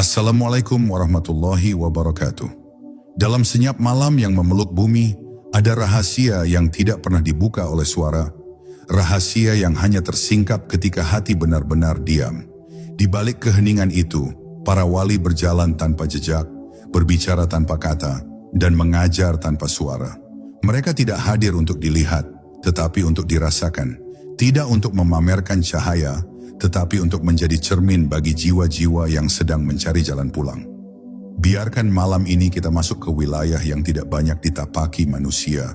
Assalamualaikum warahmatullahi wabarakatuh. Dalam senyap malam yang memeluk bumi, ada rahasia yang tidak pernah dibuka oleh suara. Rahasia yang hanya tersingkap ketika hati benar-benar diam. Di balik keheningan itu, para wali berjalan tanpa jejak, berbicara tanpa kata, dan mengajar tanpa suara. Mereka tidak hadir untuk dilihat, tetapi untuk dirasakan. Tidak untuk memamerkan cahaya, tetapi untuk menjadi cermin bagi jiwa-jiwa yang sedang mencari jalan pulang. Biarkan malam ini kita masuk ke wilayah yang tidak banyak ditapaki manusia.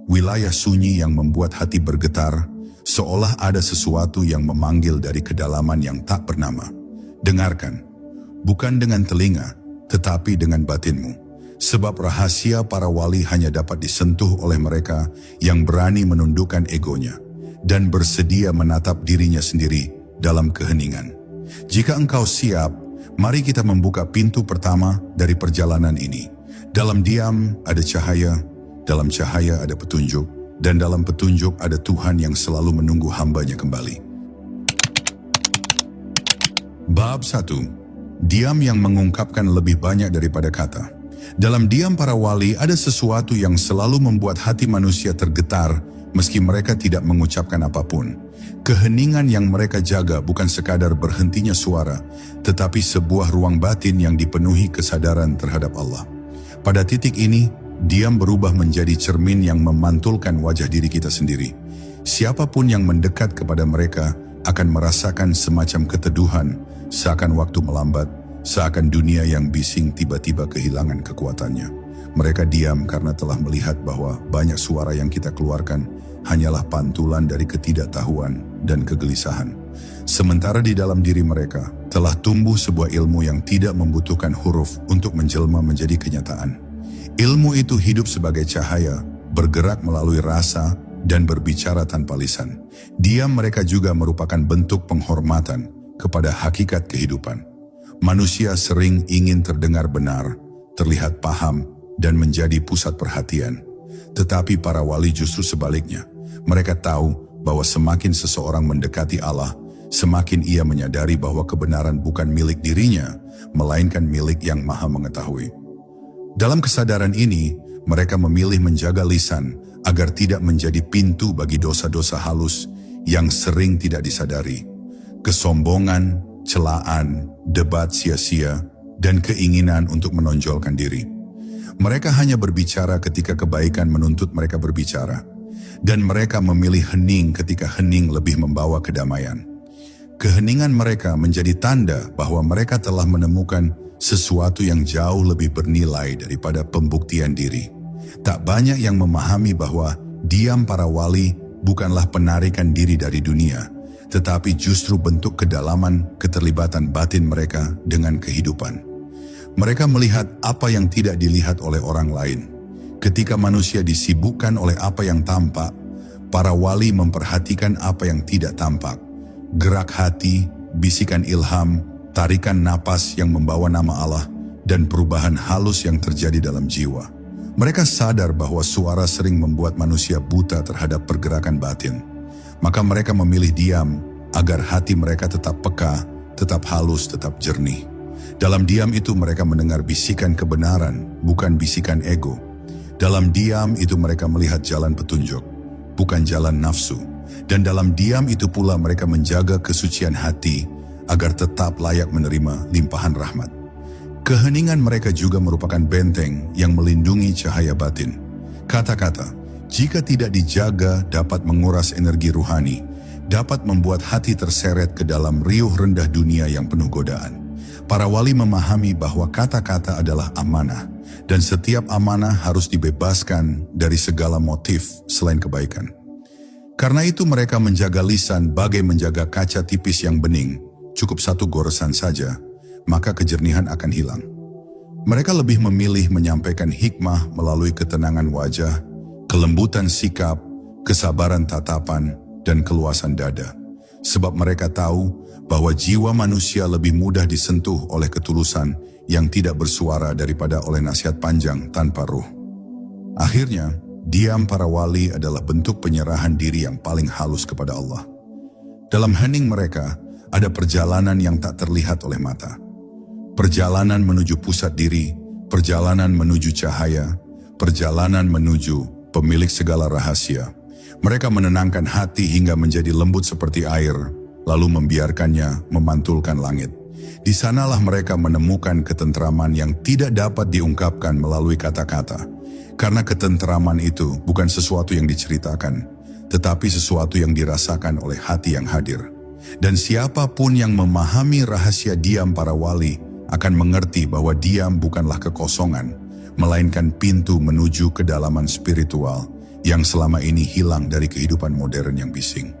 Wilayah sunyi yang membuat hati bergetar, seolah ada sesuatu yang memanggil dari kedalaman yang tak bernama. Dengarkan, bukan dengan telinga, tetapi dengan batinmu. Sebab rahasia para wali hanya dapat disentuh oleh mereka yang berani menundukkan egonya dan bersedia menatap dirinya sendiri dalam keheningan. Jika engkau siap, mari kita membuka pintu pertama dari perjalanan ini. Dalam diam ada cahaya, dalam cahaya ada petunjuk, dan dalam petunjuk ada Tuhan yang selalu menunggu hambanya kembali. Bab 1. Diam yang mengungkapkan lebih banyak daripada kata. Dalam diam para wali ada sesuatu yang selalu membuat hati manusia tergetar meski mereka tidak mengucapkan apapun. Keheningan yang mereka jaga bukan sekadar berhentinya suara, tetapi sebuah ruang batin yang dipenuhi kesadaran terhadap Allah. Pada titik ini, diam berubah menjadi cermin yang memantulkan wajah diri kita sendiri. Siapapun yang mendekat kepada mereka akan merasakan semacam keteduhan, seakan waktu melambat, seakan dunia yang bising tiba-tiba kehilangan kekuatannya. Mereka diam karena telah melihat bahwa banyak suara yang kita keluarkan hanyalah pantulan dari ketidaktahuan dan kegelisahan. Sementara di dalam diri mereka telah tumbuh sebuah ilmu yang tidak membutuhkan huruf untuk menjelma menjadi kenyataan. Ilmu itu hidup sebagai cahaya, bergerak melalui rasa, dan berbicara tanpa lisan. Diam mereka juga merupakan bentuk penghormatan kepada hakikat kehidupan. Manusia sering ingin terdengar benar, terlihat paham, dan menjadi pusat perhatian. Tetapi para wali justru sebaliknya. Mereka tahu bahwa semakin seseorang mendekati Allah, semakin ia menyadari bahwa kebenaran bukan milik dirinya, melainkan milik yang Maha Mengetahui. Dalam kesadaran ini, mereka memilih menjaga lisan agar tidak menjadi pintu bagi dosa-dosa halus yang sering tidak disadari. Kesombongan, celaan, debat sia-sia, dan keinginan untuk menonjolkan diri. Mereka hanya berbicara ketika kebaikan menuntut mereka berbicara. Dan mereka memilih hening ketika hening lebih membawa kedamaian. Keheningan mereka menjadi tanda bahwa mereka telah menemukan sesuatu yang jauh lebih bernilai daripada pembuktian diri. Tak banyak yang memahami bahwa diam para wali bukanlah penarikan diri dari dunia, tetapi justru bentuk kedalaman keterlibatan batin mereka dengan kehidupan. Mereka melihat apa yang tidak dilihat oleh orang lain. Ketika manusia disibukkan oleh apa yang tampak, para wali memperhatikan apa yang tidak tampak. Gerak hati, bisikan ilham, tarikan napas yang membawa nama Allah, dan perubahan halus yang terjadi dalam jiwa. Mereka sadar bahwa suara sering membuat manusia buta terhadap pergerakan batin. Maka mereka memilih diam agar hati mereka tetap peka, tetap halus, tetap jernih. Dalam diam itu mereka mendengar bisikan kebenaran, bukan bisikan ego. Dalam diam itu mereka melihat jalan petunjuk, bukan jalan nafsu. Dan dalam diam itu pula mereka menjaga kesucian hati agar tetap layak menerima limpahan rahmat. Keheningan mereka juga merupakan benteng yang melindungi cahaya batin. Kata-kata, jika tidak dijaga dapat menguras energi ruhani, dapat membuat hati terseret ke dalam riuh rendah dunia yang penuh godaan. Para wali memahami bahwa kata-kata adalah amanah, dan setiap amanah harus dibebaskan dari segala motif selain kebaikan. Karena itu mereka menjaga lisan bagai menjaga kaca tipis yang bening. Cukup satu goresan saja, maka kejernihan akan hilang. Mereka lebih memilih menyampaikan hikmah melalui ketenangan wajah, kelembutan sikap, kesabaran tatapan, dan keluasan dada. Sebab mereka tahu bahwa jiwa manusia lebih mudah disentuh oleh ketulusan yang tidak bersuara daripada oleh nasihat panjang tanpa ruh. Akhirnya, diam para wali adalah bentuk penyerahan diri yang paling halus kepada Allah. Dalam hening mereka, ada perjalanan yang tak terlihat oleh mata. perjalanan menuju pusat diri, perjalanan menuju cahaya, perjalanan menuju pemilik segala rahasia. Mereka menenangkan hati hingga menjadi lembut seperti air, lalu membiarkannya memantulkan langit. Di sanalah mereka menemukan ketentraman yang tidak dapat diungkapkan melalui kata-kata. Karena ketentraman itu bukan sesuatu yang diceritakan, tetapi sesuatu yang dirasakan oleh hati yang hadir. Dan siapapun yang memahami rahasia diam para wali akan mengerti bahwa diam bukanlah kekosongan, melainkan pintu menuju kedalaman spiritual yang selama ini hilang dari kehidupan modern yang bising.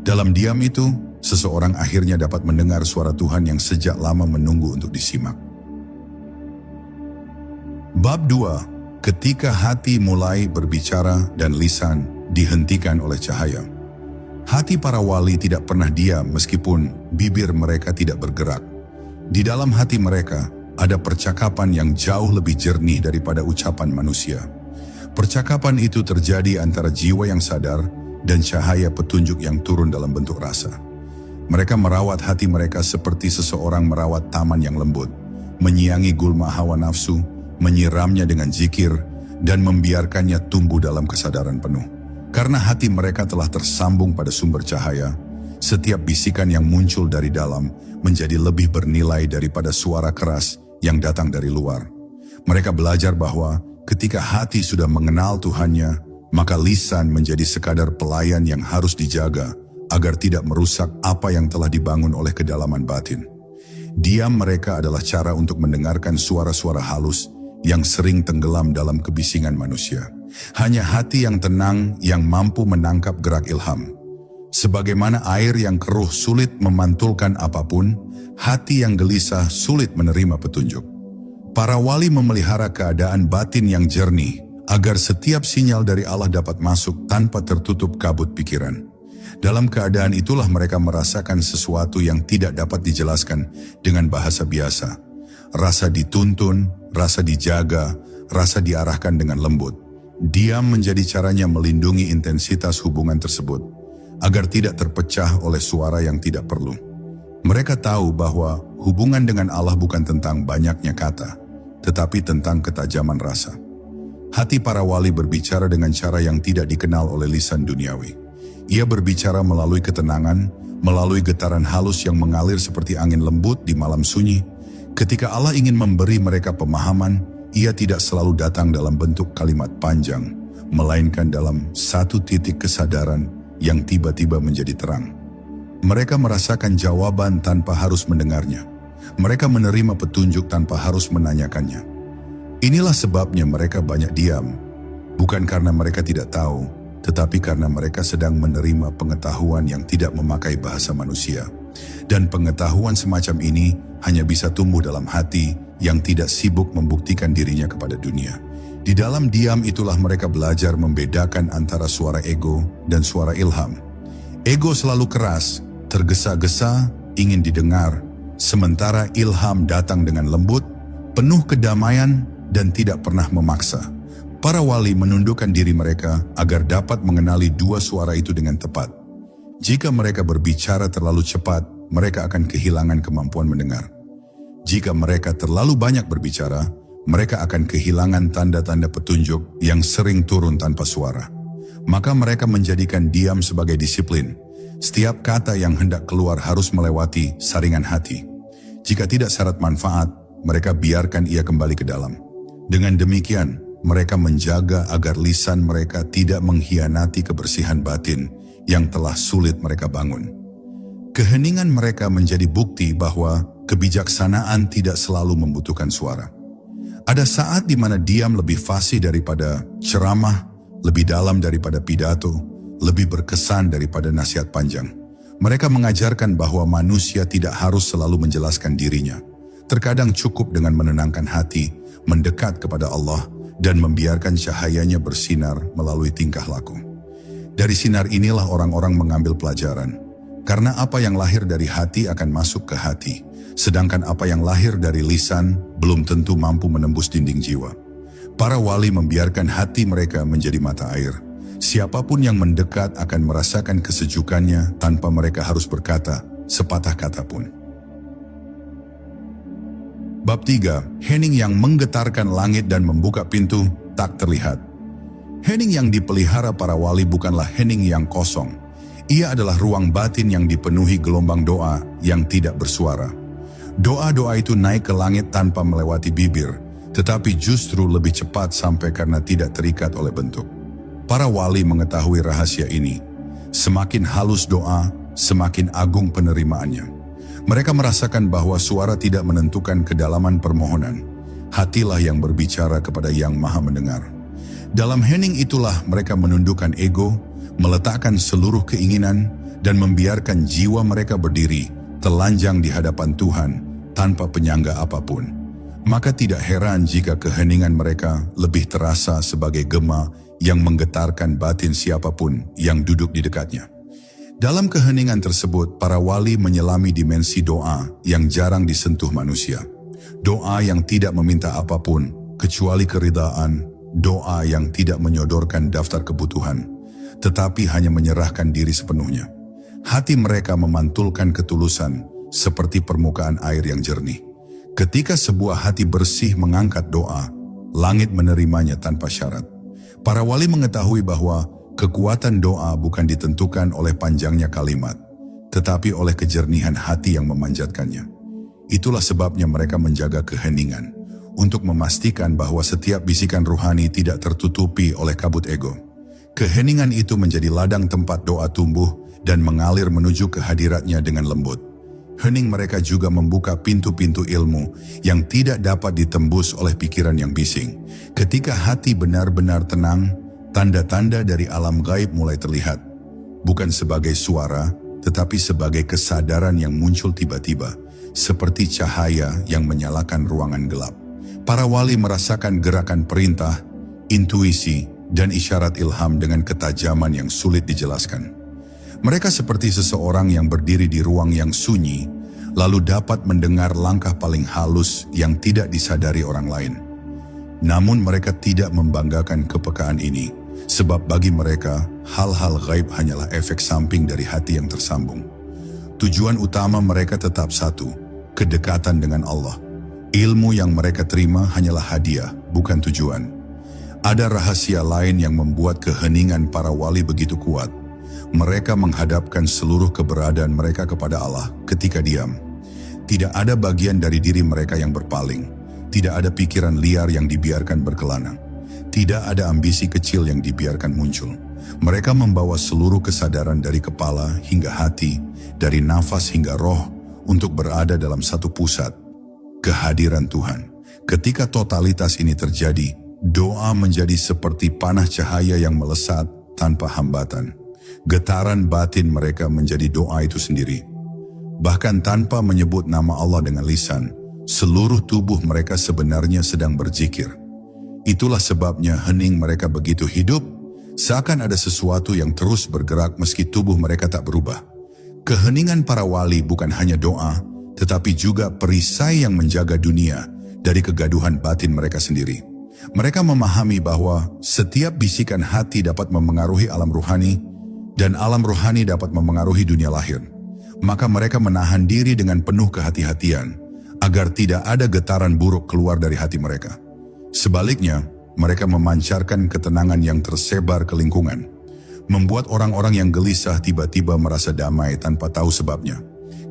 Dalam diam itu, seseorang akhirnya dapat mendengar suara Tuhan yang sejak lama menunggu untuk disimak. Bab 2. Ketika hati mulai berbicara dan lisan dihentikan oleh cahaya. Hati para wali tidak pernah diam meskipun bibir mereka tidak bergerak. Di dalam hati mereka ada percakapan yang jauh lebih jernih daripada ucapan manusia. Percakapan itu terjadi antara jiwa yang sadar dan cahaya petunjuk yang turun dalam bentuk rasa. Mereka merawat hati mereka seperti seseorang merawat taman yang lembut, menyiangi gulma hawa nafsu, menyiramnya dengan zikir, dan membiarkannya tumbuh dalam kesadaran penuh. Karena hati mereka telah tersambung pada sumber cahaya, setiap bisikan yang muncul dari dalam menjadi lebih bernilai daripada suara keras yang datang dari luar. Mereka belajar bahwa ketika hati sudah mengenal Tuhannya, maka lisan menjadi sekadar pelayan yang harus dijaga agar tidak merusak apa yang telah dibangun oleh kedalaman batin. Diam mereka adalah cara untuk mendengarkan suara-suara halus yang sering tenggelam dalam kebisingan manusia. Hanya hati yang tenang yang mampu menangkap gerak ilham. Sebagaimana air yang keruh sulit memantulkan apapun, hati yang gelisah sulit menerima petunjuk. Para wali memelihara keadaan batin yang jernih agar setiap sinyal dari Allah dapat masuk tanpa tertutup kabut pikiran. Dalam keadaan itulah mereka merasakan sesuatu yang tidak dapat dijelaskan dengan bahasa biasa. Rasa dituntun, rasa dijaga, rasa diarahkan dengan lembut. Diam menjadi caranya melindungi intensitas hubungan tersebut, agar tidak terpecah oleh suara yang tidak perlu. Mereka tahu bahwa hubungan dengan Allah bukan tentang banyaknya kata, tetapi tentang ketajaman rasa. Hati para wali berbicara dengan cara yang tidak dikenal oleh lisan duniawi. Ia berbicara melalui ketenangan, melalui getaran halus yang mengalir seperti angin lembut di malam sunyi. Ketika Allah ingin memberi mereka pemahaman, Ia tidak selalu datang dalam bentuk kalimat panjang, melainkan dalam satu titik kesadaran yang tiba-tiba menjadi terang. Mereka merasakan jawaban tanpa harus mendengarnya. Mereka menerima petunjuk tanpa harus menanyakannya. Inilah sebabnya mereka banyak diam, bukan karena mereka tidak tahu, tetapi karena mereka sedang menerima pengetahuan yang tidak memakai bahasa manusia. Dan pengetahuan semacam ini hanya bisa tumbuh dalam hati yang tidak sibuk membuktikan dirinya kepada dunia. Di dalam diam itulah mereka belajar membedakan antara suara ego dan suara ilham. Ego selalu keras, tergesa-gesa, ingin didengar, sementara ilham datang dengan lembut, penuh kedamaian, dan tidak pernah memaksa. Para wali menundukkan diri mereka agar dapat mengenali dua suara itu dengan tepat. Jika mereka berbicara terlalu cepat, mereka akan kehilangan kemampuan mendengar. Jika mereka terlalu banyak berbicara, mereka akan kehilangan tanda-tanda petunjuk yang sering turun tanpa suara. Maka mereka menjadikan diam sebagai disiplin. Setiap kata yang hendak keluar harus melewati saringan hati. Jika tidak syarat manfaat, mereka biarkan ia kembali ke dalam. Dengan demikian, mereka menjaga agar lisan mereka tidak mengkhianati kebersihan batin yang telah sulit mereka bangun. Keheningan mereka menjadi bukti bahwa kebijaksanaan tidak selalu membutuhkan suara. Ada saat di mana diam lebih fasih daripada ceramah, lebih dalam daripada pidato, lebih berkesan daripada nasihat panjang. Mereka mengajarkan bahwa manusia tidak harus selalu menjelaskan dirinya. Terkadang cukup dengan menenangkan hati, mendekat kepada Allah, dan membiarkan cahayanya bersinar melalui tingkah laku. Dari sinar inilah orang-orang mengambil pelajaran. Karena apa yang lahir dari hati akan masuk ke hati, sedangkan apa yang lahir dari lisan belum tentu mampu menembus dinding jiwa. Para wali membiarkan hati mereka menjadi mata air. Siapapun yang mendekat akan merasakan kesejukannya tanpa mereka harus berkata sepatah kata pun. Bab 3. Hening yang menggetarkan langit dan membuka pintu tak terlihat. Hening yang dipelihara para wali bukanlah hening yang kosong. Ia adalah ruang batin yang dipenuhi gelombang doa yang tidak bersuara. Doa-doa itu naik ke langit tanpa melewati bibir, tetapi justru lebih cepat sampai karena tidak terikat oleh bentuk. Para wali mengetahui rahasia ini. Semakin halus doa, semakin agung penerimaannya. Mereka merasakan bahwa suara tidak menentukan kedalaman permohonan. Hatilah yang berbicara kepada Yang Maha Mendengar. Dalam hening itulah mereka menundukkan ego, meletakkan seluruh keinginan, dan membiarkan jiwa mereka berdiri, telanjang di hadapan Tuhan, tanpa penyangga apapun. Maka tidak heran jika keheningan mereka lebih terasa sebagai gema yang menggetarkan batin siapapun yang duduk di dekatnya. Dalam keheningan tersebut, para wali menyelami dimensi doa yang jarang disentuh manusia. Doa yang tidak meminta apapun, kecuali keridaan, doa yang tidak menyodorkan daftar kebutuhan, tetapi hanya menyerahkan diri sepenuhnya. Hati mereka memantulkan ketulusan seperti permukaan air yang jernih. Ketika sebuah hati bersih mengangkat doa, langit menerimanya tanpa syarat. Para wali mengetahui bahwa kekuatan doa bukan ditentukan oleh panjangnya kalimat, tetapi oleh kejernihan hati yang memanjatkannya. Itulah sebabnya mereka menjaga keheningan, untuk memastikan bahwa setiap bisikan ruhani tidak tertutupi oleh kabut ego. Keheningan itu menjadi ladang tempat doa tumbuh dan mengalir menuju kehadiratnya dengan lembut. Hening mereka juga membuka pintu-pintu ilmu yang tidak dapat ditembus oleh pikiran yang bising. Ketika hati benar-benar tenang, tanda-tanda dari alam gaib mulai terlihat. Bukan sebagai suara, tetapi sebagai kesadaran yang muncul tiba-tiba, seperti cahaya yang menyalakan ruangan gelap. Para wali merasakan gerakan perintah, intuisi, dan isyarat ilham dengan ketajaman yang sulit dijelaskan. Mereka seperti seseorang yang berdiri di ruang yang sunyi, lalu dapat mendengar langkah paling halus yang tidak disadari orang lain. Namun mereka tidak membanggakan kepekaan ini, sebab bagi mereka, hal-hal gaib hanyalah efek samping dari hati yang tersambung. Tujuan utama mereka tetap satu, kedekatan dengan Allah. Ilmu yang mereka terima hanyalah hadiah, bukan tujuan. Ada rahasia lain yang membuat keheningan para wali begitu kuat. Mereka menghadapkan seluruh keberadaan mereka kepada Allah ketika diam. Tidak ada bagian dari diri mereka yang berpaling. Tidak ada pikiran liar yang dibiarkan berkelana. Tidak ada ambisi kecil yang dibiarkan muncul. Mereka membawa seluruh kesadaran dari kepala hingga hati, dari nafas hingga roh, untuk berada dalam satu pusat, kehadiran Tuhan. Ketika totalitas ini terjadi, doa menjadi seperti panah cahaya yang melesat tanpa hambatan. Getaran batin mereka menjadi doa itu sendiri. Bahkan tanpa menyebut nama Allah dengan lisan, seluruh tubuh mereka sebenarnya sedang berzikir. Itulah sebabnya hening mereka begitu hidup, seakan ada sesuatu yang terus bergerak meski tubuh mereka tak berubah. Keheningan para wali bukan hanya doa, tetapi juga perisai yang menjaga dunia dari kegaduhan batin mereka sendiri. Mereka memahami bahwa setiap bisikan hati dapat memengaruhi alam ruhani, dan alam ruhani dapat memengaruhi dunia lahir. Maka mereka menahan diri dengan penuh kehati-hatian, agar tidak ada getaran buruk keluar dari hati mereka. Sebaliknya, mereka memancarkan ketenangan yang tersebar ke lingkungan, membuat orang-orang yang gelisah tiba-tiba merasa damai tanpa tahu sebabnya.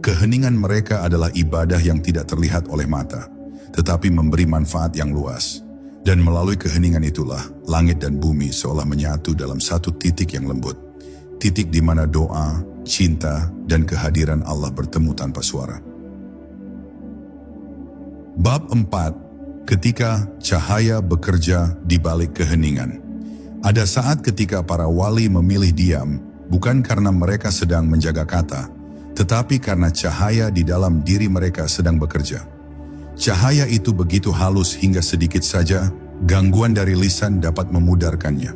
Keheningan mereka adalah ibadah yang tidak terlihat oleh mata, tetapi memberi manfaat yang luas. Dan melalui keheningan itulah, langit dan bumi seolah menyatu dalam satu titik yang lembut. Titik di mana doa, cinta, dan kehadiran Allah bertemu tanpa suara. Bab 4. Ketika cahaya bekerja di balik keheningan. Ada saat ketika para wali memilih diam, bukan karena mereka sedang menjaga kata, tetapi karena cahaya di dalam diri mereka sedang bekerja. Cahaya itu begitu halus hingga sedikit saja gangguan dari lisan dapat memudarkannya.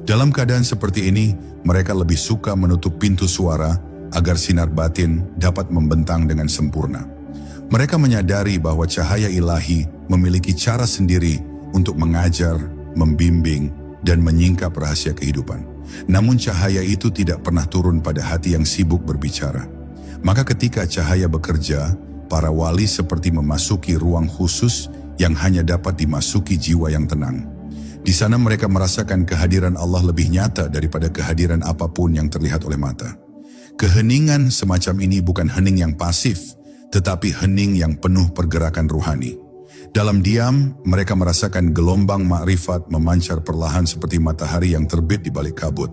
Dalam keadaan seperti ini, mereka lebih suka menutup pintu suara agar sinar batin dapat membentang dengan sempurna. Mereka menyadari bahwa cahaya ilahi memiliki cara sendiri untuk mengajar, membimbing, dan menyingkap rahasia kehidupan. Namun cahaya itu tidak pernah turun pada hati yang sibuk berbicara. Maka ketika cahaya bekerja, para wali seperti memasuki ruang khusus yang hanya dapat dimasuki jiwa yang tenang. Di sana mereka merasakan kehadiran Allah lebih nyata daripada kehadiran apapun yang terlihat oleh mata. Keheningan semacam ini bukan hening yang pasif, tetapi hening yang penuh pergerakan ruhani. Dalam diam, mereka merasakan gelombang makrifat memancar perlahan seperti matahari yang terbit di balik kabut.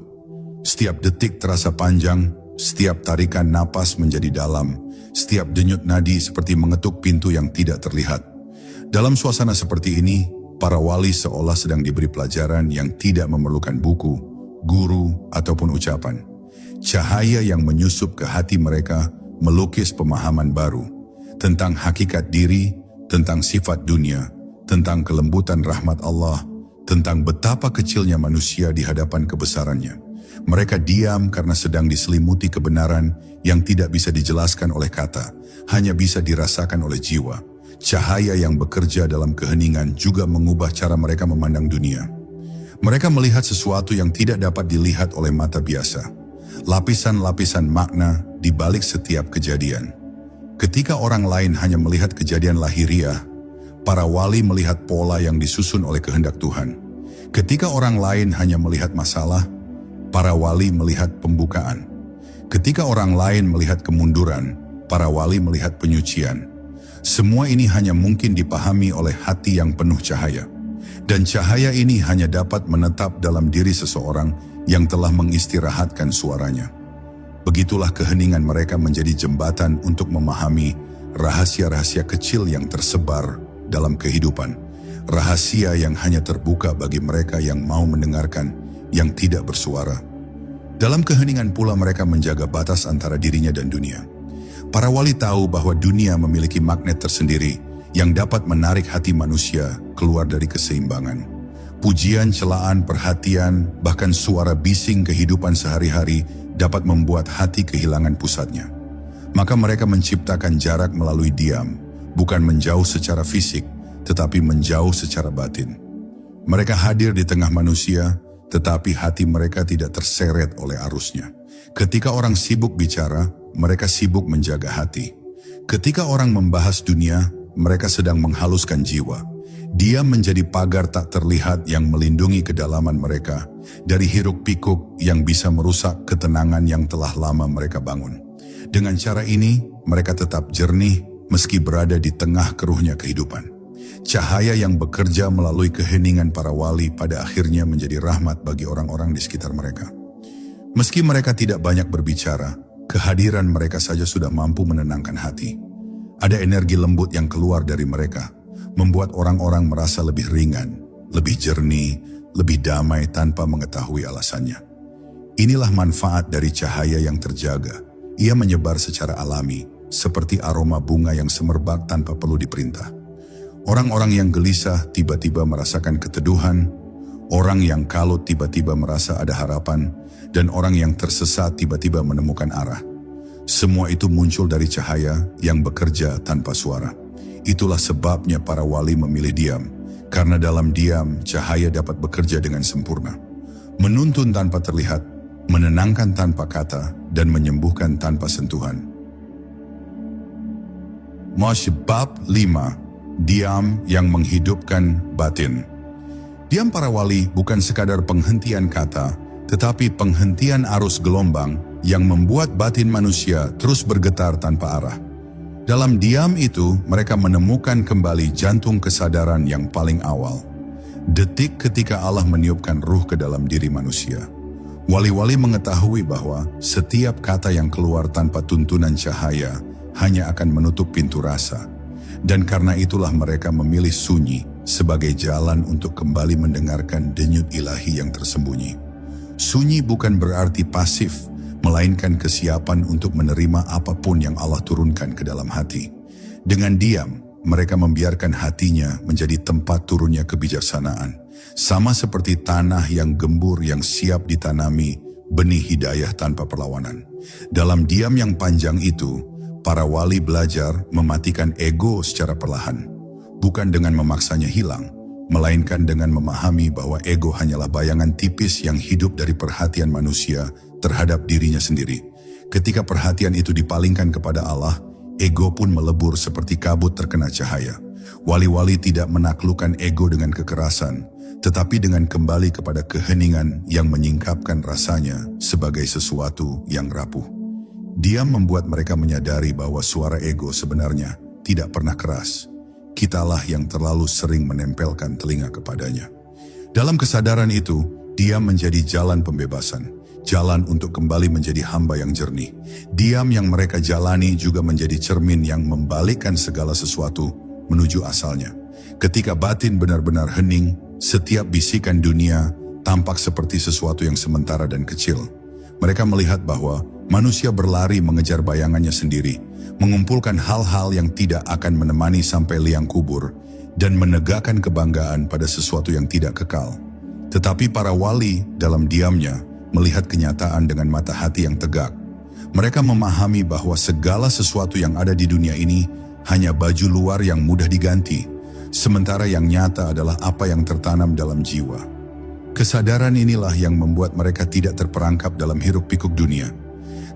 Setiap detik terasa panjang, setiap tarikan napas menjadi dalam, setiap denyut nadi seperti mengetuk pintu yang tidak terlihat. Dalam suasana seperti ini, para wali seolah sedang diberi pelajaran yang tidak memerlukan buku, guru, ataupun ucapan. Cahaya yang menyusup ke hati mereka melukis pemahaman baru tentang hakikat diri, tentang sifat dunia, tentang kelembutan rahmat Allah, tentang betapa kecilnya manusia di hadapan kebesarannya. Mereka diam karena sedang diselimuti kebenaran yang tidak bisa dijelaskan oleh kata, hanya bisa dirasakan oleh jiwa. Cahaya yang bekerja dalam keheningan juga mengubah cara mereka memandang dunia. Mereka melihat sesuatu yang tidak dapat dilihat oleh mata biasa. Lapisan-lapisan makna di balik setiap kejadian. Ketika orang lain hanya melihat kejadian lahiriah, para wali melihat pola yang disusun oleh kehendak Tuhan. Ketika orang lain hanya melihat masalah, para wali melihat pembukaan. Ketika orang lain melihat kemunduran, para wali melihat penyucian. Semua ini hanya mungkin dipahami oleh hati yang penuh cahaya. Dan cahaya ini hanya dapat menetap dalam diri seseorang yang telah mengistirahatkan suaranya. Begitulah keheningan mereka menjadi jembatan untuk memahami rahasia-rahasia kecil yang tersebar dalam kehidupan. Rahasia yang hanya terbuka bagi mereka yang mau mendengarkan, yang tidak bersuara. Dalam keheningan pula mereka menjaga batas antara dirinya dan dunia. Para wali tahu bahwa dunia memiliki magnet tersendiri yang dapat menarik hati manusia keluar dari keseimbangan. Pujian, celaan, perhatian, bahkan suara bising kehidupan sehari-hari dapat membuat hati kehilangan pusatnya. Maka mereka menciptakan jarak melalui diam, bukan menjauh secara fisik, tetapi menjauh secara batin. Mereka hadir di tengah manusia, tetapi hati mereka tidak terseret oleh arusnya. Ketika orang sibuk bicara, mereka sibuk menjaga hati. Ketika orang membahas dunia, mereka sedang menghaluskan jiwa. Dia menjadi pagar tak terlihat yang melindungi kedalaman mereka dari hiruk-pikuk yang bisa merusak ketenangan yang telah lama mereka bangun. Dengan cara ini, mereka tetap jernih meski berada di tengah keruhnya kehidupan. Cahaya yang bekerja melalui keheningan para wali pada akhirnya menjadi rahmat bagi orang-orang di sekitar mereka. Meski mereka tidak banyak berbicara, kehadiran mereka saja sudah mampu menenangkan hati. Ada energi lembut yang keluar dari mereka, membuat orang-orang merasa lebih ringan, lebih jernih, lebih damai tanpa mengetahui alasannya. Inilah manfaat dari cahaya yang terjaga. Ia menyebar secara alami, seperti aroma bunga yang semerbak tanpa perlu diperintah. Orang-orang yang gelisah tiba-tiba merasakan keteduhan, orang yang kalut tiba-tiba merasa ada harapan, dan orang yang tersesat tiba-tiba menemukan arah. Semua itu muncul dari cahaya yang bekerja tanpa suara. Itulah sebabnya para wali memilih diam, karena dalam diam cahaya dapat bekerja dengan sempurna. Menuntun tanpa terlihat, menenangkan tanpa kata, dan menyembuhkan tanpa sentuhan. Bab 5. Diam yang menghidupkan batin. Diam para wali bukan sekadar penghentian kata, tetapi penghentian arus gelombang yang membuat batin manusia terus bergetar tanpa arah. Dalam diam itu, mereka menemukan kembali jantung kesadaran yang paling awal. Detik ketika Allah meniupkan ruh ke dalam diri manusia. Wali-wali mengetahui bahwa setiap kata yang keluar tanpa tuntunan cahaya hanya akan menutup pintu rasa. Dan karena itulah mereka memilih sunyi sebagai jalan untuk kembali mendengarkan denyut ilahi yang tersembunyi. Sunyi bukan berarti pasif, melainkan kesiapan untuk menerima apapun yang Allah turunkan ke dalam hati. Dengan diam, mereka membiarkan hatinya menjadi tempat turunnya kebijaksanaan. Sama seperti tanah yang gembur yang siap ditanami benih hidayah tanpa perlawanan. Dalam diam yang panjang itu, para wali belajar mematikan ego secara perlahan. Bukan dengan memaksanya hilang, melainkan dengan memahami bahwa ego hanyalah bayangan tipis yang hidup dari perhatian manusia terhadap dirinya sendiri. Ketika perhatian itu dipalingkan kepada Allah, ego pun melebur seperti kabut terkena cahaya. Wali-wali tidak menaklukkan ego dengan kekerasan, tetapi dengan kembali kepada keheningan yang menyingkapkan rasanya sebagai sesuatu yang rapuh. Diam membuat mereka menyadari bahwa suara ego sebenarnya tidak pernah keras. Kitalah yang terlalu sering menempelkan telinga kepadanya. Dalam kesadaran itu, diam menjadi jalan pembebasan, jalan untuk kembali menjadi hamba yang jernih. Diam yang mereka jalani juga menjadi cermin yang membalikkan segala sesuatu menuju asalnya. Ketika batin benar-benar hening, setiap bisikan dunia tampak seperti sesuatu yang sementara dan kecil. Mereka melihat bahwa manusia berlari mengejar bayangannya sendiri, mengumpulkan hal-hal yang tidak akan menemani sampai liang kubur, dan menegakkan kebanggaan pada sesuatu yang tidak kekal. Tetapi para wali dalam diamnya melihat kenyataan dengan mata hati yang tegak. Mereka memahami bahwa segala sesuatu yang ada di dunia ini hanya baju luar yang mudah diganti, sementara yang nyata adalah apa yang tertanam dalam jiwa. Kesadaran inilah yang membuat mereka tidak terperangkap dalam hiruk-pikuk dunia,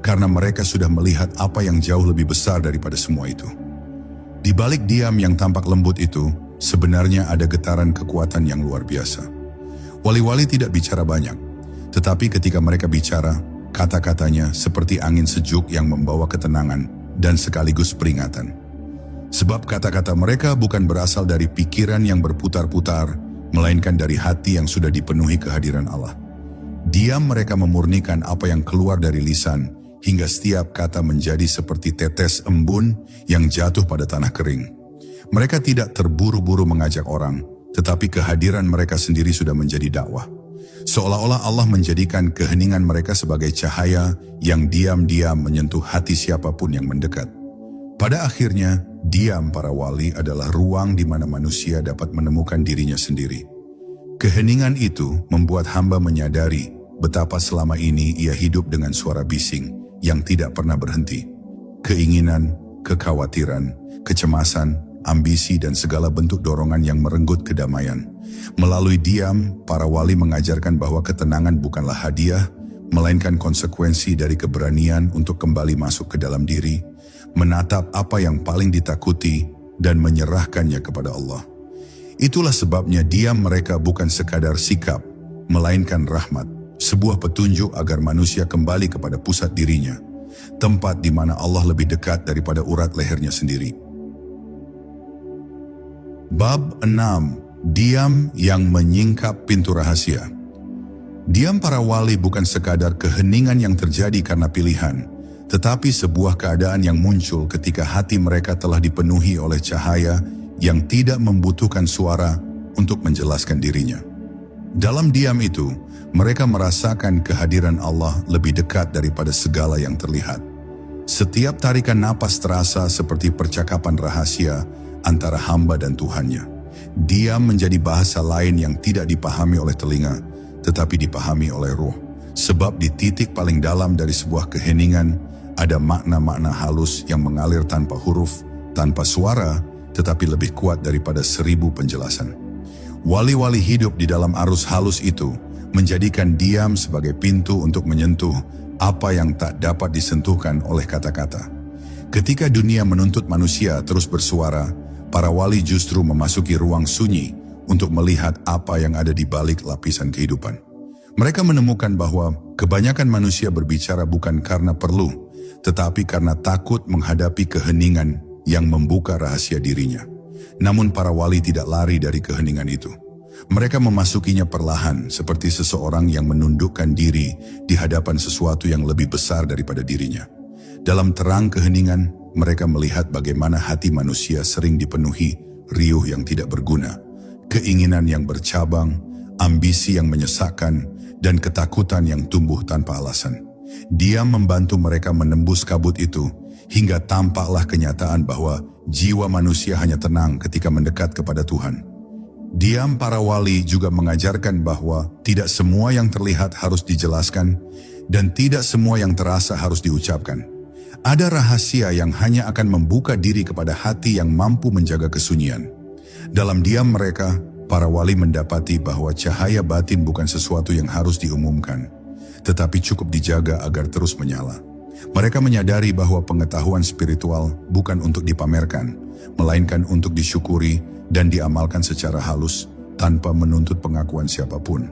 karena mereka sudah melihat apa yang jauh lebih besar daripada semua itu. Di balik diam yang tampak lembut itu, sebenarnya ada getaran kekuatan yang luar biasa. Wali-wali tidak bicara banyak, tetapi ketika mereka bicara, kata-katanya seperti angin sejuk yang membawa ketenangan dan sekaligus peringatan. Sebab kata-kata mereka bukan berasal dari pikiran yang berputar-putar, melainkan dari hati yang sudah dipenuhi kehadiran Allah. Diam mereka memurnikan apa yang keluar dari lisan, hingga setiap kata menjadi seperti tetes embun yang jatuh pada tanah kering. Mereka tidak terburu-buru mengajak orang, tetapi kehadiran mereka sendiri sudah menjadi dakwah. Seolah-olah Allah menjadikan keheningan mereka sebagai cahaya yang diam-diam menyentuh hati siapapun yang mendekat. Pada akhirnya, diam para wali adalah ruang di mana manusia dapat menemukan dirinya sendiri. Keheningan itu membuat hamba menyadari betapa selama ini ia hidup dengan suara bising yang tidak pernah berhenti. Keinginan, kekhawatiran, kecemasan, ambisi dan segala bentuk dorongan yang merenggut kedamaian. Melalui diam, para wali mengajarkan bahwa ketenangan bukanlah hadiah, melainkan konsekuensi dari keberanian untuk kembali masuk ke dalam diri, menatap apa yang paling ditakuti dan menyerahkannya kepada Allah. Itulah sebabnya diam mereka bukan sekadar sikap, melainkan rahmat, sebuah petunjuk agar manusia kembali kepada pusat dirinya, tempat di mana Allah lebih dekat daripada urat lehernya sendiri. Bab 6. Diam yang menyingkap pintu rahasia. Diam para wali bukan sekadar keheningan yang terjadi karena pilihan, tetapi sebuah keadaan yang muncul ketika hati mereka telah dipenuhi oleh cahaya yang tidak membutuhkan suara untuk menjelaskan dirinya. Dalam diam itu, mereka merasakan kehadiran Allah lebih dekat daripada segala yang terlihat. Setiap tarikan napas terasa seperti percakapan rahasia antara hamba dan Tuhannya. Diam menjadi bahasa lain yang tidak dipahami oleh telinga, tetapi dipahami oleh ruh. Sebab di titik paling dalam dari sebuah keheningan, ada makna-makna halus yang mengalir tanpa huruf, tanpa suara, tetapi lebih kuat daripada 1000 penjelasan. Wali-wali hidup di dalam arus halus itu, menjadikan diam sebagai pintu untuk menyentuh apa yang tak dapat disentuhkan oleh kata-kata. Ketika dunia menuntut manusia terus bersuara, para wali justru memasuki ruang sunyi untuk melihat apa yang ada di balik lapisan kehidupan. Mereka menemukan bahwa kebanyakan manusia berbicara bukan karena perlu, tetapi karena takut menghadapi keheningan yang membuka rahasia dirinya. Namun para wali tidak lari dari keheningan itu. Mereka memasukinya perlahan, seperti seseorang yang menundukkan diri di hadapan sesuatu yang lebih besar daripada dirinya. Dalam terang keheningan, mereka melihat bagaimana hati manusia sering dipenuhi riuh yang tidak berguna, keinginan yang bercabang, ambisi yang menyesakkan, dan ketakutan yang tumbuh tanpa alasan. Diam membantu mereka menembus kabut itu, hingga tampaklah kenyataan bahwa jiwa manusia hanya tenang ketika mendekat kepada Tuhan. Diam para wali juga mengajarkan bahwa tidak semua yang terlihat harus dijelaskan, dan tidak semua yang terasa harus diucapkan. Ada rahasia yang hanya akan membuka diri kepada hati yang mampu menjaga kesunyian. Dalam diam mereka, para wali mendapati bahwa cahaya batin bukan sesuatu yang harus diumumkan, tetapi cukup dijaga agar terus menyala. Mereka menyadari bahwa pengetahuan spiritual bukan untuk dipamerkan, melainkan untuk disyukuri dan diamalkan secara halus tanpa menuntut pengakuan siapapun.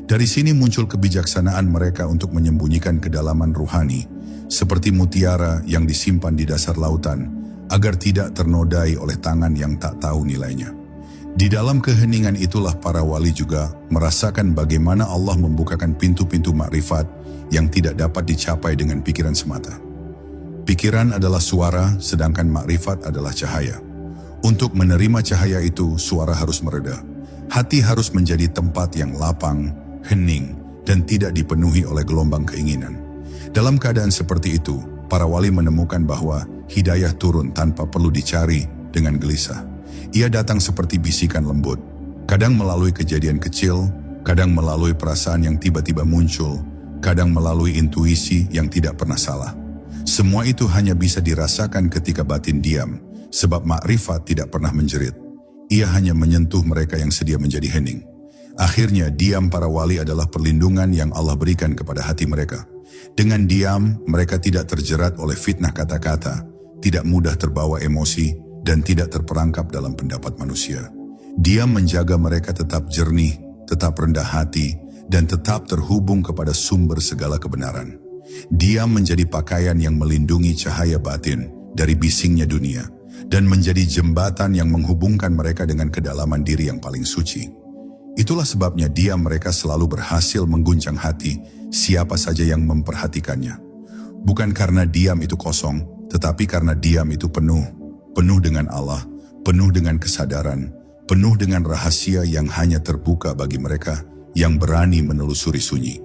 Dari sini muncul kebijaksanaan mereka untuk menyembunyikan kedalaman ruhani, seperti mutiara yang disimpan di dasar lautan, agar tidak ternodai oleh tangan yang tak tahu nilainya. Di dalam keheningan itulah para wali juga merasakan bagaimana Allah membukakan pintu-pintu makrifat yang tidak dapat dicapai dengan pikiran semata. Pikiran adalah suara, sedangkan makrifat adalah cahaya. Untuk menerima cahaya itu, suara harus mereda. Hati harus menjadi tempat yang lapang, hening, dan tidak dipenuhi oleh gelombang keinginan. Dalam keadaan seperti itu, para wali menemukan bahwa hidayah turun tanpa perlu dicari dengan gelisah. Ia datang seperti bisikan lembut, kadang melalui kejadian kecil, kadang melalui perasaan yang tiba-tiba muncul, kadang melalui intuisi yang tidak pernah salah. Semua itu hanya bisa dirasakan ketika batin diam, sebab makrifat tidak pernah menjerit. Ia hanya menyentuh mereka yang sedia menjadi hening. Akhirnya diam para wali adalah perlindungan yang Allah berikan kepada hati mereka. Dengan diam, mereka tidak terjerat oleh fitnah kata-kata, tidak mudah terbawa emosi, dan tidak terperangkap dalam pendapat manusia. Diam menjaga mereka tetap jernih, tetap rendah hati, dan tetap terhubung kepada sumber segala kebenaran. Diam menjadi pakaian yang melindungi cahaya batin dari bisingnya dunia, dan menjadi jembatan yang menghubungkan mereka dengan kedalaman diri yang paling suci. Itulah sebabnya diam mereka selalu berhasil mengguncang hati siapa saja yang memperhatikannya. Bukan karena diam itu kosong, tetapi karena diam itu penuh dengan Allah, penuh dengan kesadaran, penuh dengan rahasia yang hanya terbuka bagi mereka yang berani menelusuri sunyi.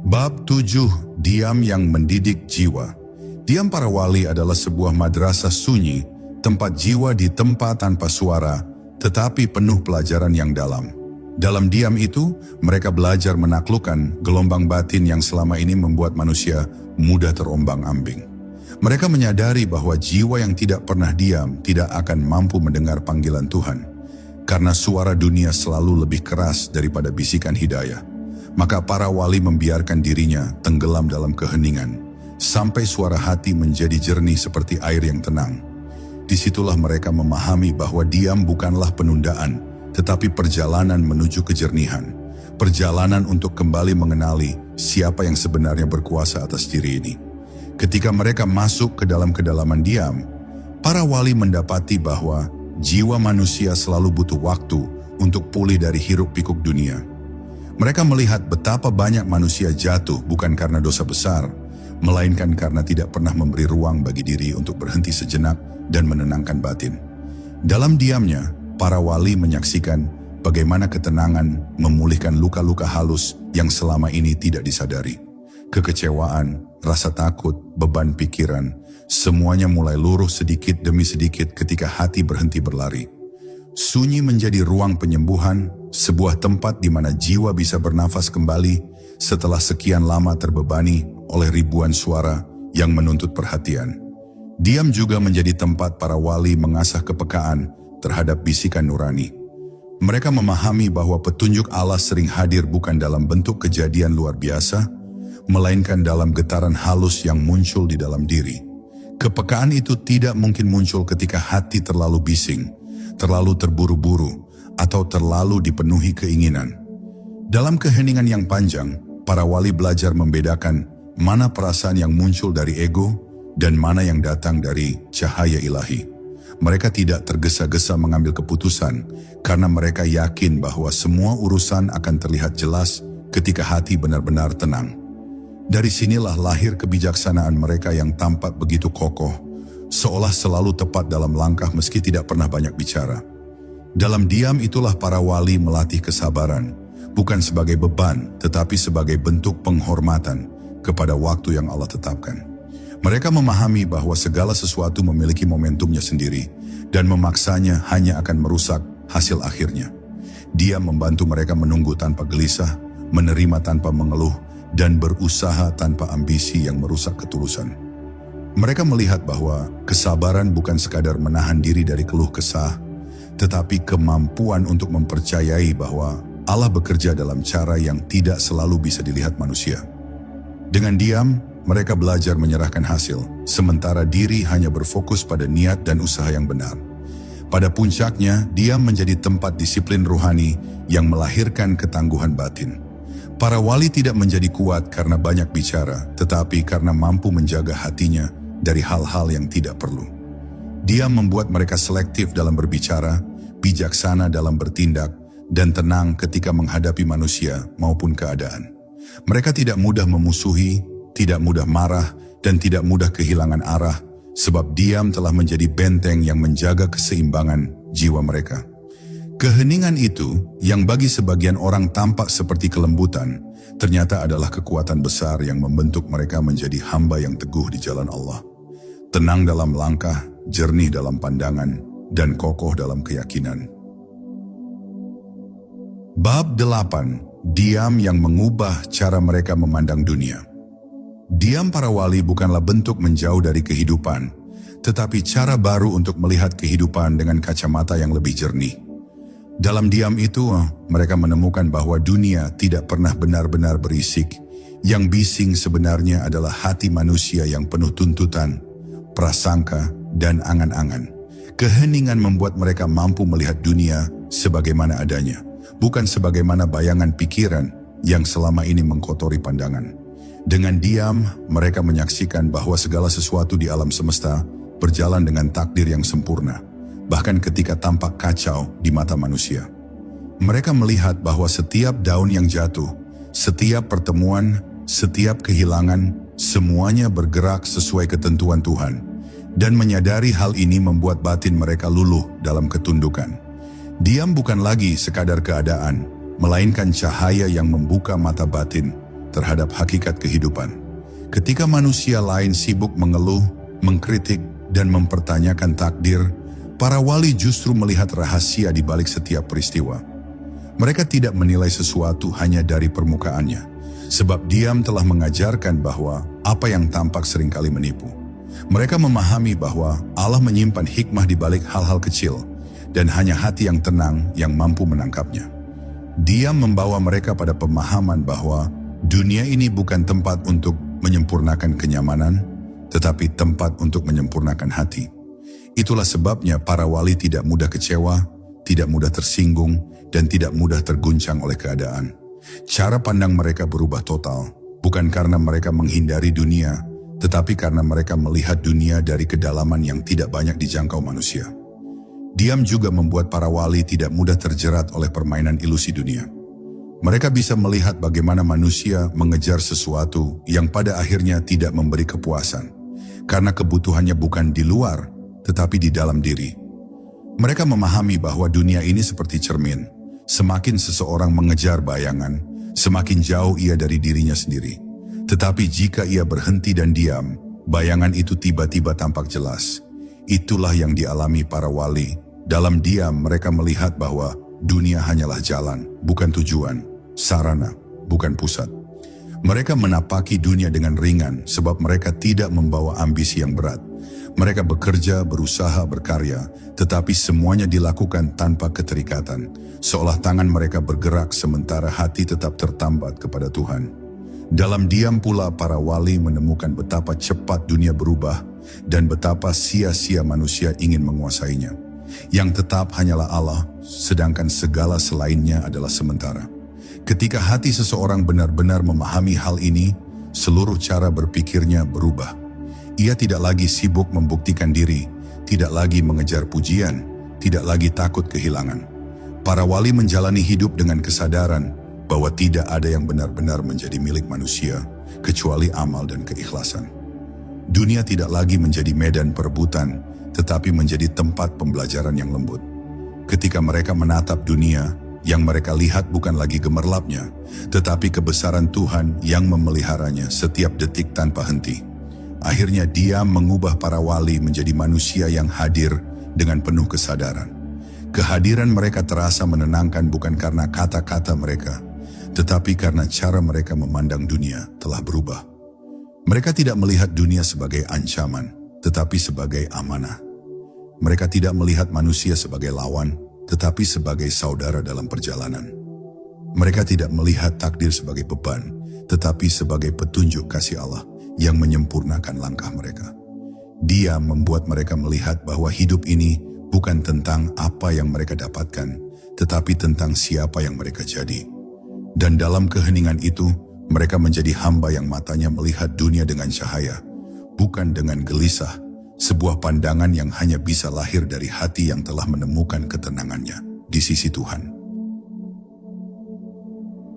Bab 7. Diam yang mendidik jiwa. Diam para wali adalah sebuah madrasah sunyi, tempat jiwa ditempa tanpa suara, tetapi penuh pelajaran yang dalam. Dalam diam itu, mereka belajar menaklukkan gelombang batin yang selama ini membuat manusia mudah terombang-ambing. Mereka menyadari bahwa jiwa yang tidak pernah diam tidak akan mampu mendengar panggilan Tuhan, karena suara dunia selalu lebih keras daripada bisikan hidayah. Maka para wali membiarkan dirinya tenggelam dalam keheningan, sampai suara hati menjadi jernih seperti air yang tenang. Disitulah mereka memahami bahwa diam bukanlah penundaan, tetapi perjalanan menuju kejernihan. Perjalanan untuk kembali mengenali siapa yang sebenarnya berkuasa atas diri ini. Ketika mereka masuk ke dalam kedalaman diam, para wali mendapati bahwa jiwa manusia selalu butuh waktu untuk pulih dari hiruk-pikuk dunia. Mereka melihat betapa banyak manusia jatuh bukan karena dosa besar, melainkan karena tidak pernah memberi ruang bagi diri untuk berhenti sejenak dan menenangkan batin. Dalam diamnya, para wali menyaksikan bagaimana ketenangan memulihkan luka-luka halus yang selama ini tidak disadari. Kekecewaan, rasa takut, beban pikiran, semuanya mulai luruh sedikit demi sedikit ketika hati berhenti berlari. Sunyi menjadi ruang penyembuhan, sebuah tempat di mana jiwa bisa bernafas kembali setelah sekian lama terbebani oleh ribuan suara yang menuntut perhatian. Diam juga menjadi tempat para wali mengasah kepekaan terhadap bisikan nurani. Mereka memahami bahwa petunjuk Allah sering hadir bukan dalam bentuk kejadian luar biasa, melainkan dalam getaran halus yang muncul di dalam diri. Kepekaan itu tidak mungkin muncul ketika hati terlalu bising, terlalu terburu-buru, atau terlalu dipenuhi keinginan. Dalam keheningan yang panjang, para wali belajar membedakan mana perasaan yang muncul dari ego dan mana yang datang dari cahaya ilahi. Mereka tidak tergesa-gesa mengambil keputusan karena mereka yakin bahwa semua urusan akan terlihat jelas ketika hati benar-benar tenang. Dari sinilah lahir kebijaksanaan mereka yang tampak begitu kokoh, seolah selalu tepat dalam langkah meski tidak pernah banyak bicara. Dalam diam itulah para wali melatih kesabaran, bukan sebagai beban, tetapi sebagai bentuk penghormatan kepada waktu yang Allah tetapkan. Mereka memahami bahwa segala sesuatu memiliki momentumnya sendiri, dan memaksanya hanya akan merusak hasil akhirnya. Diam membantu mereka menunggu tanpa gelisah, menerima tanpa mengeluh, dan berusaha tanpa ambisi yang merusak ketulusan. Mereka melihat bahwa kesabaran bukan sekadar menahan diri dari keluh kesah, tetapi kemampuan untuk mempercayai bahwa Allah bekerja dalam cara yang tidak selalu bisa dilihat manusia. Dengan diam, mereka belajar menyerahkan hasil, sementara diri hanya berfokus pada niat dan usaha yang benar. Pada puncaknya, diam menjadi tempat disiplin ruhani yang melahirkan ketangguhan batin. Para wali tidak menjadi kuat karena banyak bicara, tetapi karena mampu menjaga hatinya dari hal-hal yang tidak perlu. Diam membuat mereka selektif dalam berbicara, bijaksana dalam bertindak, dan tenang ketika menghadapi manusia maupun keadaan. Mereka tidak mudah memusuhi, tidak mudah marah, dan tidak mudah kehilangan arah, sebab diam telah menjadi benteng yang menjaga keseimbangan jiwa mereka. Keheningan itu, yang bagi sebagian orang tampak seperti kelembutan, ternyata adalah kekuatan besar yang membentuk mereka menjadi hamba yang teguh di jalan Allah. Tenang dalam langkah, jernih dalam pandangan, dan kokoh dalam keyakinan. Bab 8. Diam yang mengubah cara mereka memandang dunia. Diam para wali bukanlah bentuk menjauh dari kehidupan, tetapi cara baru untuk melihat kehidupan dengan kacamata yang lebih jernih. Dalam diam itu, mereka menemukan bahwa dunia tidak pernah benar-benar berisik. Yang bising sebenarnya adalah hati manusia yang penuh tuntutan, prasangka, dan angan-angan. Keheningan membuat mereka mampu melihat dunia sebagaimana adanya, bukan sebagaimana bayangan pikiran yang selama ini mengkotori pandangan. Dengan diam, mereka menyaksikan bahwa segala sesuatu di alam semesta berjalan dengan takdir yang sempurna, bahkan ketika tampak kacau di mata manusia. Mereka melihat bahwa setiap daun yang jatuh, setiap pertemuan, setiap kehilangan, semuanya bergerak sesuai ketentuan Tuhan. Dan menyadari hal ini membuat batin mereka luluh dalam ketundukan. Diam bukan lagi sekadar keadaan, melainkan cahaya yang membuka mata batin terhadap hakikat kehidupan. Ketika manusia lain sibuk mengeluh, mengkritik, dan mempertanyakan takdir, para wali justru melihat rahasia di balik setiap peristiwa. Mereka tidak menilai sesuatu hanya dari permukaannya, sebab diam telah mengajarkan bahwa apa yang tampak seringkali menipu. Mereka memahami bahwa Allah menyimpan hikmah di balik hal-hal kecil, dan hanya hati yang tenang yang mampu menangkapnya. Diam membawa mereka pada pemahaman bahwa dunia ini bukan tempat untuk menyempurnakan kenyamanan, tetapi tempat untuk menyempurnakan hati. Itulah sebabnya para wali tidak mudah kecewa, tidak mudah tersinggung, dan tidak mudah terguncang oleh keadaan. Cara pandang mereka berubah total, bukan karena mereka menghindari dunia, tetapi karena mereka melihat dunia dari kedalaman yang tidak banyak dijangkau manusia. Diam juga membuat para wali tidak mudah terjerat oleh permainan ilusi dunia. Mereka bisa melihat bagaimana manusia mengejar sesuatu yang pada akhirnya tidak memberi kepuasan, karena kebutuhannya bukan di luar, tetapi di dalam diri. Mereka memahami bahwa dunia ini seperti cermin. Semakin seseorang mengejar bayangan, semakin jauh ia dari dirinya sendiri. Tetapi jika ia berhenti dan diam, bayangan itu tiba-tiba tampak jelas. Itulah yang dialami para wali. Dalam diam mereka melihat bahwa dunia hanyalah jalan, bukan tujuan, sarana, bukan pusat. Mereka menapaki dunia dengan ringan sebab mereka tidak membawa ambisi yang berat. Mereka bekerja, berusaha, berkarya, tetapi semuanya dilakukan tanpa keterikatan, seolah tangan mereka bergerak sementara hati tetap tertambat kepada Tuhan. Dalam diam pula para wali menemukan betapa cepat dunia berubah dan betapa sia-sia manusia ingin menguasainya. Yang tetap hanyalah Allah, sedangkan segala selainnya adalah sementara. Ketika hati seseorang benar-benar memahami hal ini, seluruh cara berpikirnya berubah. Ia tidak lagi sibuk membuktikan diri, tidak lagi mengejar pujian, tidak lagi takut kehilangan. Para wali menjalani hidup dengan kesadaran bahwa tidak ada yang benar-benar menjadi milik manusia, kecuali amal dan keikhlasan. Dunia tidak lagi menjadi medan perebutan, tetapi menjadi tempat pembelajaran yang lembut. Ketika mereka menatap dunia, yang mereka lihat bukan lagi gemerlapnya, tetapi kebesaran Tuhan yang memeliharanya setiap detik tanpa henti. Akhirnya diam mengubah para wali menjadi manusia yang hadir dengan penuh kesadaran. Kehadiran mereka terasa menenangkan bukan karena kata-kata mereka, tetapi karena cara mereka memandang dunia telah berubah. Mereka tidak melihat dunia sebagai ancaman, tetapi sebagai amanah. Mereka tidak melihat manusia sebagai lawan, tetapi sebagai saudara dalam perjalanan. Mereka tidak melihat takdir sebagai beban, tetapi sebagai petunjuk kasih Allah yang menyempurnakan langkah mereka. Dia membuat mereka melihat bahwa hidup ini bukan tentang apa yang mereka dapatkan, tetapi tentang siapa yang mereka jadi. Dan dalam keheningan itu, mereka menjadi hamba yang matanya melihat dunia dengan cahaya, bukan dengan gelisah, sebuah pandangan yang hanya bisa lahir dari hati yang telah menemukan ketenangannya di sisi Tuhan.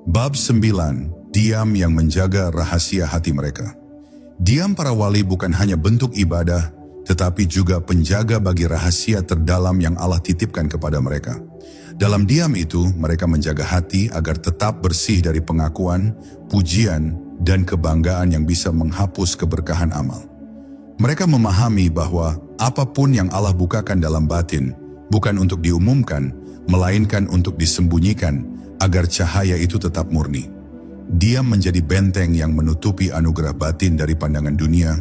Bab 9. Diam yang menjaga rahasia hati mereka. Diam para wali bukan hanya bentuk ibadah, tetapi juga penjaga bagi rahasia terdalam yang Allah titipkan kepada mereka. Dalam diam itu, mereka menjaga hati agar tetap bersih dari pengakuan, pujian, dan kebanggaan yang bisa menghapus keberkahan amal. Mereka memahami bahwa apapun yang Allah bukakan dalam batin, bukan untuk diumumkan, melainkan untuk disembunyikan, agar cahaya itu tetap murni. Diam menjadi benteng yang menutupi anugerah batin dari pandangan dunia,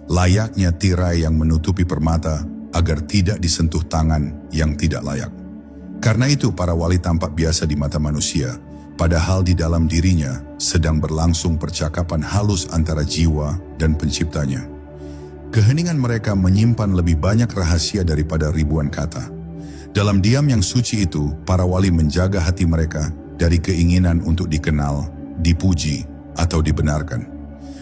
layaknya tirai yang menutupi permata agar tidak disentuh tangan yang tidak layak. Karena itu para wali tampak biasa di mata manusia, padahal di dalam dirinya sedang berlangsung percakapan halus antara jiwa dan penciptanya. Keheningan mereka menyimpan lebih banyak rahasia daripada ribuan kata. Dalam diam yang suci itu, para wali menjaga hati mereka dari keinginan untuk dikenal, dipuji, atau dibenarkan.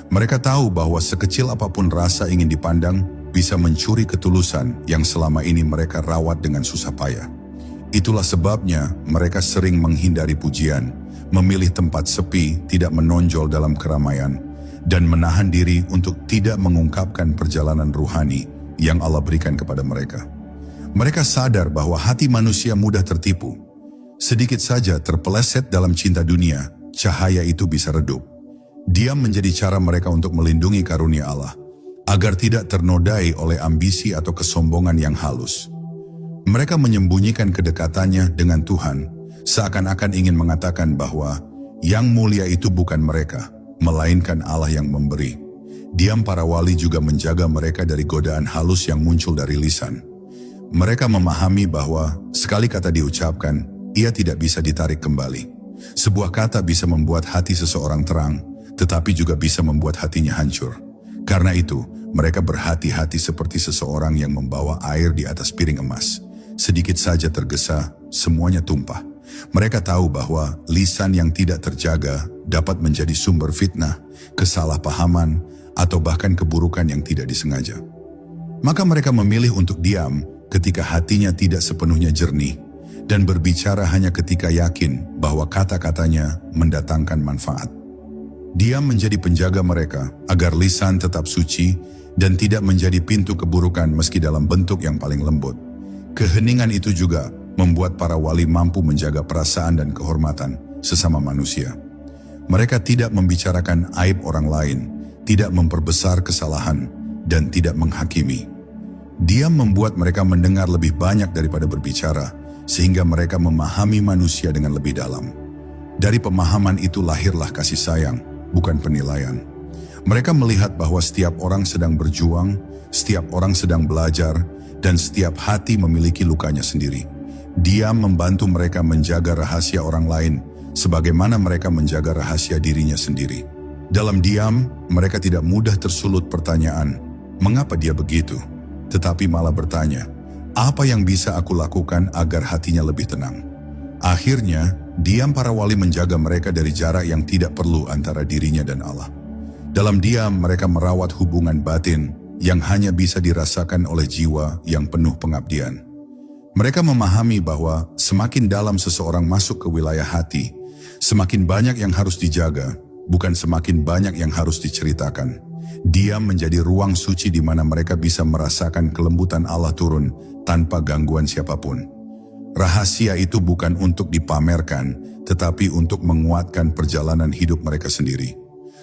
Mereka tahu bahwa sekecil apapun rasa ingin dipandang bisa mencuri ketulusan yang selama ini mereka rawat dengan susah payah. Itulah sebabnya mereka sering menghindari pujian, memilih tempat sepi, tidak menonjol dalam keramaian, dan menahan diri untuk tidak mengungkapkan perjalanan ruhani yang Allah berikan kepada mereka. Mereka sadar bahwa hati manusia mudah tertipu. Sedikit saja terpeleset dalam cinta dunia, cahaya itu bisa redup. Diam menjadi cara mereka untuk melindungi karunia Allah, agar tidak ternodai oleh ambisi atau kesombongan yang halus. Mereka menyembunyikan kedekatannya dengan Tuhan, seakan-akan ingin mengatakan bahwa yang mulia itu bukan mereka, melainkan Allah yang memberi. Diam para wali juga menjaga mereka dari godaan halus yang muncul dari lisan. Mereka memahami bahwa sekali kata diucapkan, ia tidak bisa ditarik kembali. Sebuah kata bisa membuat hati seseorang terang, tetapi juga bisa membuat hatinya hancur. Karena itu, mereka berhati-hati seperti seseorang yang membawa air di atas piring emas. Sedikit saja tergesa, semuanya tumpah. Mereka tahu bahwa lisan yang tidak terjaga dapat menjadi sumber fitnah, kesalahpahaman, atau bahkan keburukan yang tidak disengaja. Maka mereka memilih untuk diam ketika hatinya tidak sepenuhnya jernih, dan berbicara hanya ketika yakin bahwa kata-katanya mendatangkan manfaat. Diam menjadi penjaga mereka agar lisan tetap suci dan tidak menjadi pintu keburukan meski dalam bentuk yang paling lembut. Keheningan itu juga membuat para wali mampu menjaga perasaan dan kehormatan sesama manusia. Mereka tidak membicarakan aib orang lain, tidak memperbesar kesalahan, dan tidak menghakimi. Diam membuat mereka mendengar lebih banyak daripada berbicara, sehingga mereka memahami manusia dengan lebih dalam. Dari pemahaman itu lahirlah kasih sayang, bukan penilaian. Mereka melihat bahwa setiap orang sedang berjuang, setiap orang sedang belajar, dan setiap hati memiliki lukanya sendiri. Diam membantu mereka menjaga rahasia orang lain, sebagaimana mereka menjaga rahasia dirinya sendiri. Dalam diam, mereka tidak mudah tersulut pertanyaan, mengapa dia begitu? Tetapi malah bertanya, apa yang bisa aku lakukan agar hatinya lebih tenang? Akhirnya, diam para wali menjaga mereka dari jarak yang tidak perlu antara dirinya dan Allah. Dalam diam, mereka merawat hubungan batin yang hanya bisa dirasakan oleh jiwa yang penuh pengabdian. Mereka memahami bahwa semakin dalam seseorang masuk ke wilayah hati, semakin banyak yang harus dijaga, bukan semakin banyak yang harus diceritakan. Diam menjadi ruang suci di mana mereka bisa merasakan kelembutan Allah turun tanpa gangguan siapapun. Rahasia itu bukan untuk dipamerkan, tetapi untuk menguatkan perjalanan hidup mereka sendiri.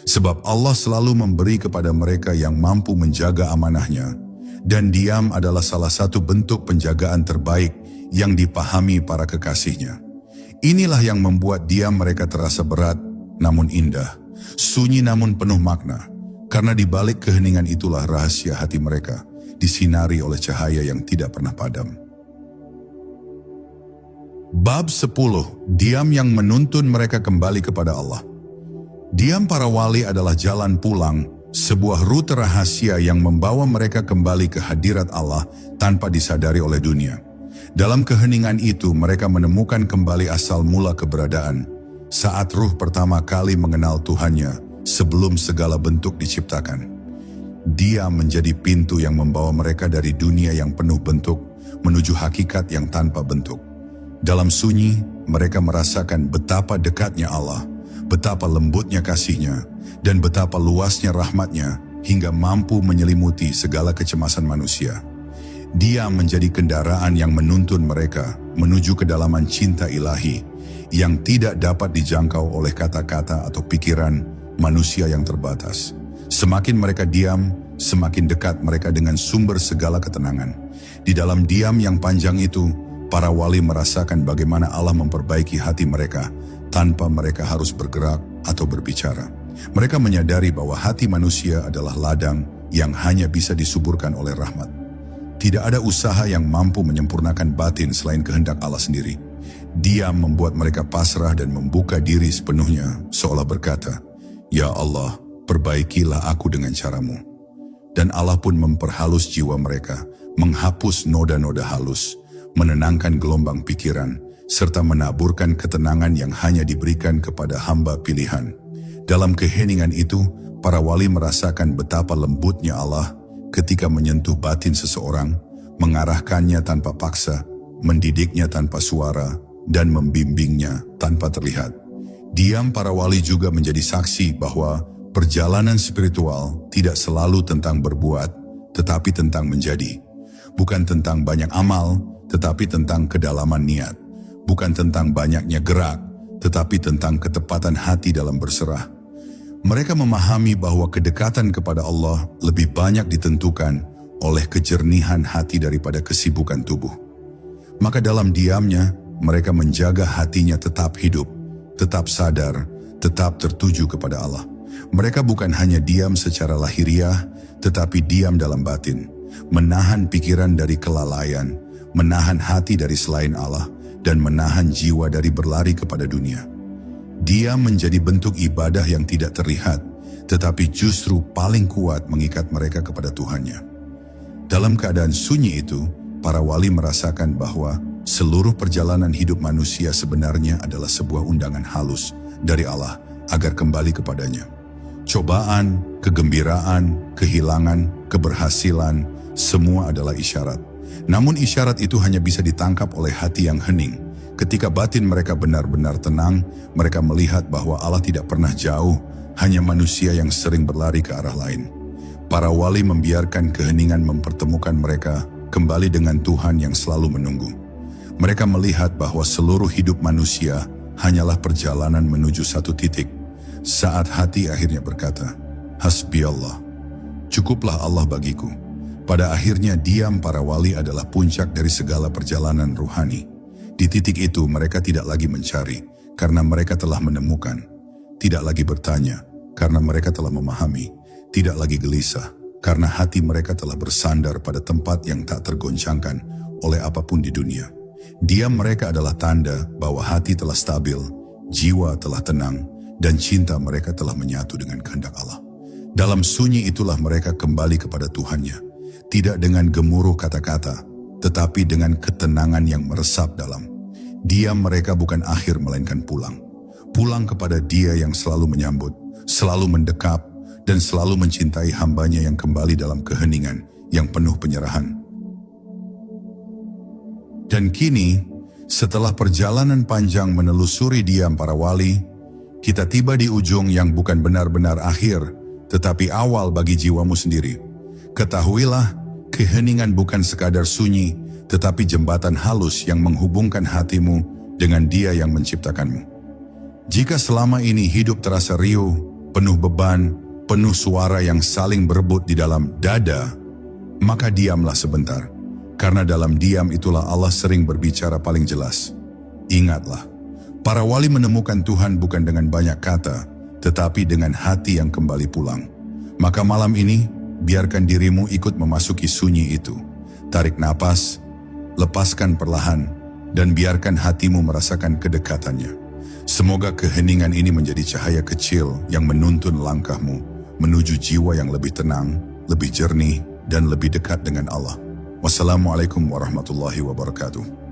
Sebab Allah selalu memberi kepada mereka yang mampu menjaga amanahnya, dan diam adalah salah satu bentuk penjagaan terbaik yang dipahami para kekasihnya. Inilah yang membuat diam mereka terasa berat, namun indah, sunyi namun penuh makna. Karena di balik keheningan itulah rahasia hati mereka, disinari oleh cahaya yang tidak pernah padam. Bab 10. Diam yang menuntun mereka kembali kepada Allah. Diam para wali adalah jalan pulang, sebuah rute rahasia yang membawa mereka kembali ke hadirat Allah tanpa disadari oleh dunia. Dalam keheningan itu mereka menemukan kembali asal mula keberadaan, saat ruh pertama kali mengenal Tuhannya sebelum segala bentuk diciptakan. Diam menjadi pintu yang membawa mereka dari dunia yang penuh bentuk menuju hakikat yang tanpa bentuk. Dalam sunyi, mereka merasakan betapa dekatnya Allah, betapa lembutnya kasih-Nya, dan betapa luasnya rahmat-Nya hingga mampu menyelimuti segala kecemasan manusia. Dia menjadi kendaraan yang menuntun mereka menuju kedalaman cinta ilahi yang tidak dapat dijangkau oleh kata-kata atau pikiran manusia yang terbatas. Semakin mereka diam, semakin dekat mereka dengan sumber segala ketenangan. Di dalam diam yang panjang itu, para wali merasakan bagaimana Allah memperbaiki hati mereka tanpa mereka harus bergerak atau berbicara. Mereka menyadari bahwa hati manusia adalah ladang yang hanya bisa disuburkan oleh rahmat. Tidak ada usaha yang mampu menyempurnakan batin selain kehendak Allah sendiri. Diam membuat mereka pasrah dan membuka diri sepenuhnya, seolah berkata, "Ya Allah, perbaikilah aku dengan cara-Mu." Dan Allah pun memperhalus jiwa mereka, menghapus noda-noda halus, menenangkan gelombang pikiran, serta menaburkan ketenangan yang hanya diberikan kepada hamba pilihan. Dalam keheningan itu, para wali merasakan betapa lembutnya Allah ketika menyentuh batin seseorang, mengarahkannya tanpa paksa, mendidiknya tanpa suara, dan membimbingnya tanpa terlihat. Diam para wali juga menjadi saksi bahwa perjalanan spiritual tidak selalu tentang berbuat, tetapi tentang menjadi. Bukan tentang banyak amal, tetapi tentang kedalaman niat. Bukan tentang banyaknya gerak, tetapi tentang ketepatan hati dalam berserah. Mereka memahami bahwa kedekatan kepada Allah lebih banyak ditentukan oleh kejernihan hati daripada kesibukan tubuh. Maka dalam diamnya, mereka menjaga hatinya tetap hidup, tetap sadar, tetap tertuju kepada Allah. Mereka bukan hanya diam secara lahiriah, tetapi diam dalam batin, menahan pikiran dari kelalaian, menahan hati dari selain Allah, dan menahan jiwa dari berlari kepada dunia. Dia menjadi bentuk ibadah yang tidak terlihat, tetapi justru paling kuat mengikat mereka kepada Tuhannya. Dalam keadaan sunyi itu, para wali merasakan bahwa seluruh perjalanan hidup manusia sebenarnya adalah sebuah undangan halus dari Allah agar kembali kepadanya. Cobaan, kegembiraan, kehilangan, keberhasilan, semua adalah isyarat. Namun isyarat itu hanya bisa ditangkap oleh hati yang hening. Ketika batin mereka benar-benar tenang, mereka melihat bahwa Allah tidak pernah jauh, hanya manusia yang sering berlari ke arah lain. Para wali membiarkan keheningan mempertemukan mereka kembali dengan Tuhan yang selalu menunggu. Mereka melihat bahwa seluruh hidup manusia hanyalah perjalanan menuju satu titik. Saat hati akhirnya berkata, "Hasbi Allah, cukuplah Allah bagiku." Pada akhirnya diam para wali adalah puncak dari segala perjalanan ruhani. Di titik itu mereka tidak lagi mencari, karena mereka telah menemukan. Tidak lagi bertanya, karena mereka telah memahami. Tidak lagi gelisah, karena hati mereka telah bersandar pada tempat yang tak tergoncangkan oleh apapun di dunia. Diam mereka adalah tanda bahwa hati telah stabil, jiwa telah tenang, dan cinta mereka telah menyatu dengan kehendak Allah. Dalam sunyi itulah mereka kembali kepada Tuhannya. Tidak dengan gemuruh kata-kata, tetapi dengan ketenangan yang meresap dalam. Diam mereka bukan akhir melainkan pulang. Pulang kepada Dia yang selalu menyambut, selalu mendekap, dan selalu mencintai hambanya yang kembali dalam keheningan yang penuh penyerahan. Dan kini, setelah perjalanan panjang menelusuri diam para wali, kita tiba di ujung yang bukan benar-benar akhir, tetapi awal bagi jiwamu sendiri. Ketahuilah, keheningan bukan sekadar sunyi, tetapi jembatan halus yang menghubungkan hatimu dengan Dia yang menciptakanmu. Jika selama ini hidup terasa riuh, penuh beban, penuh suara yang saling berebut di dalam dada, maka diamlah sebentar. Karena dalam diam itulah Allah sering berbicara paling jelas. Ingatlah, para wali menemukan Tuhan bukan dengan banyak kata, tetapi dengan hati yang kembali pulang. Maka malam ini, biarkan dirimu ikut memasuki sunyi itu. Tarik napas, lepaskan perlahan, dan biarkan hatimu merasakan kedekatannya. Semoga keheningan ini menjadi cahaya kecil yang menuntun langkahmu menuju jiwa yang lebih tenang, lebih jernih, dan lebih dekat dengan Allah. Wassalamualaikum warahmatullahi wabarakatuh.